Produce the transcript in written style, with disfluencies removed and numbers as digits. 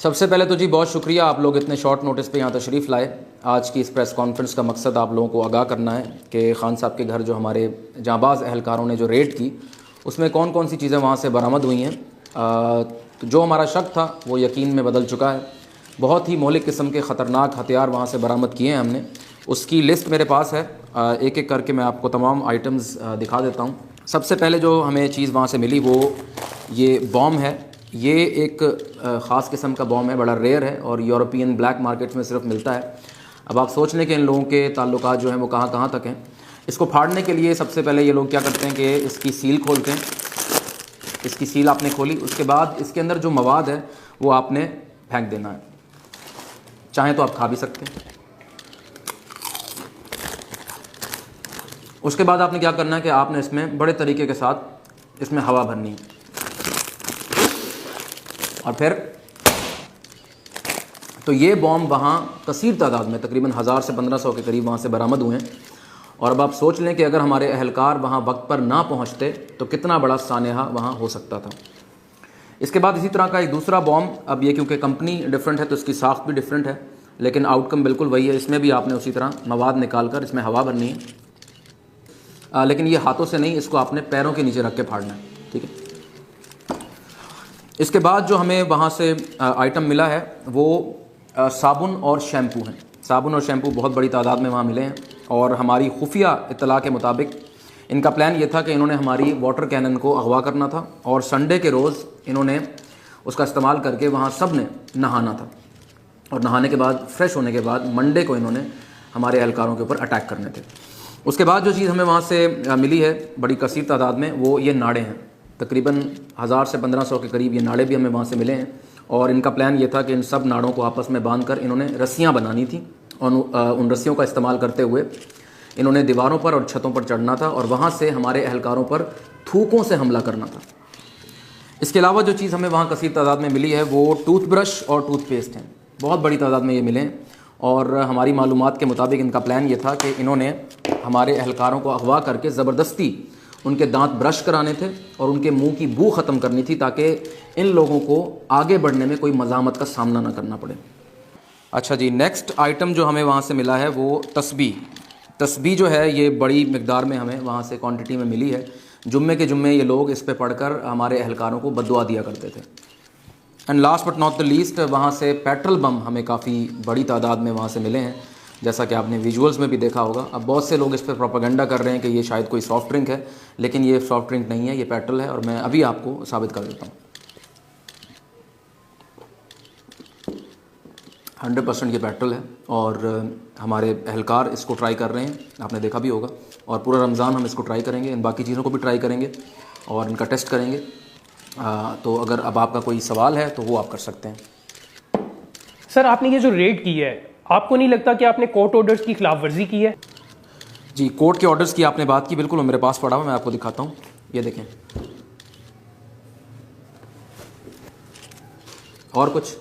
सबसे पहले तो जी बहुत शुक्रिया, आप लोग इतने शॉर्ट नोटिस पे यहाँ तशरीफ़ लाए। आज की इस प्रेस कॉन्फ्रेंस का मकसद आप लोगों को आगाह करना है कि खान साहब के घर जो हमारे जांबाज़ अहलकारों ने जो रेड की उसमें कौन कौन सी चीज़ें वहाँ से बरामद हुई हैं। तो जो हमारा शक था वो यकीन में बदल चुका है। बहुत ही मौलिक किस्म के ख़तरनाक हथियार वहाँ से बरामद किए हैं हमने। उसकी लिस्ट मेरे पास है, एक एक करके मैं आपको तमाम आइटम्स दिखा देता हूँ। सबसे पहले जो हमें चीज़ वहाँ से मिली वो ये बॉम्ब है। ये एक ख़ास किस्म का बॉम्ब है, बड़ा रेयर है और यूरोपियन ब्लैक मार्केट्स में सिर्फ मिलता है। अब आप सोच लें कि इन लोगों के ताल्लुकात जो हैं वो कहाँ कहाँ तक हैं। इसको फाड़ने के लिए सबसे पहले ये लोग क्या करते हैं कि इसकी सील खोलते हैं। इसकी सील आपने खोली, उसके बाद इसके अंदर जो मवाद है वो आपने फेंक देना है। चाहें तो आप खा भी सकते हैं। उसके बाद आपने क्या करना है कि आपने इसमें बड़े तरीके के साथ इसमें हवा भरनी है और फिर तो ये बॉम्ब वहाँ कसीर तादाद में तकरीबन 1000 से 1500 के करीब वहाँ से बरामद हुए हैं। और अब आप सोच लें कि अगर हमारे अहलकार वहाँ वक्त पर ना पहुँचते तो कितना बड़ा सानेहा वहाँ हो सकता था। इसके बाद इसी तरह का एक दूसरा बॉम्ब, अब ये क्योंकि कंपनी डिफरेंट है तो इसकी साख्त भी डिफरेंट है, लेकिन आउटकम बिल्कुल वही है। इसमें भी आपने उसी तरह मवाद निकाल कर इसमें हवा भरनी है, लेकिन ये हाथों से नहीं, इसको आपने पैरों के नीचे रख के फाड़ना है, ठीक है। इसके बाद जो हमें वहाँ से आइटम मिला है वो साबुन और शैम्पू हैं। साबुन और शैम्पू बहुत बड़ी तादाद में वहाँ मिले हैं और हमारी खुफिया इत्तला के मुताबिक इनका प्लान ये था कि इन्होंने हमारी वाटर कैनन को अगवा करना था और संडे के रोज़ इन्होंने उसका इस्तेमाल करके वहाँ सब ने नहाना था और नहाने के बाद फ्रेश होने के बाद मंडे को इन्होंने हमारे एहलकारों के ऊपर अटैक करने थे। उसके बाद जो चीज़ हमें वहाँ से मिली है बड़ी कसीर तादाद में वो ये नाड़े हैं। तकरीबन 1000 से 1500 के करीब ये नाड़े भी हमें वहाँ से मिले हैं और इनका प्लान ये था कि इन सब नाड़ों को आपस में बांध कर इन्होंने रस्सियाँ बनानी थी और उन रस्सियों का इस्तेमाल करते हुए इन्होंने दीवारों पर और छतों पर चढ़ना था और वहाँ से हमारे अहलकारों पर थूकों से हमला करना था। इसके अलावा जो चीज़ हमें वहाँ कसीर तादाद में मिली है वो टूथब्रश और टूथपेस्ट हैं। बहुत बड़ी तादाद में ये मिले हैं और हमारी मालूमात के मुताबिक इनका प्लान ये था कि इन्होंने हमारे अहलकारों को अगवा करके ज़बरदस्ती उनके दांत ब्रश कराने थे और उनके मुंह की बू ख़त्म करनी थी ताकि इन लोगों को आगे बढ़ने में कोई मज़ामत का सामना ना करना पड़े। अच्छा जी, नेक्स्ट आइटम जो हमें वहाँ से मिला है वो तस्बीह जो है ये बड़ी मिकदार में हमें वहाँ से क्वांटिटी में मिली है। जुम्मे के जुम्मे ये लोग इस पे पढ़कर हमारे अहलकारों को बद्दुआ दिया करते थे। And last but not the least, वहाँ से पेट्रोल बम हमें काफ़ी बड़ी तादाद में वहाँ से मिले हैं, जैसा कि आपने विजुअल्स में भी देखा होगा। अब बहुत से लोग इस पर प्रोपेगेंडा कर रहे हैं कि ये शायद कोई सॉफ्ट ड्रिंक है, लेकिन ये सॉफ्ट ड्रिंक नहीं है, ये पेट्रोल है और मैं अभी आपको साबित कर देता हूँ। 100% ये पेट्रोल है और हमारे अहलकार इसको ट्राई कर रहे हैं, आपने देखा भी होगा। और पूरा रमज़ान हम इसको ट्राई करेंगे, इन बाकी चीज़ों को भी ट्राई करेंगे और इनका टेस्ट करेंगे। तो अगर अब आपका कोई सवाल है तो वो आप कर सकते हैं। सर, आपने ये जो रेड की है, आपको नहीं लगता कि आपने कोर्ट ऑर्डर्स की खिलाफ वर्जी की है? जी, कोर्ट के ऑर्डर्स की आपने बात की, बिल्कुल वो मेरे पास पड़ा हुआ, मैं आपको दिखाता हूँ। ये देखें। और कुछ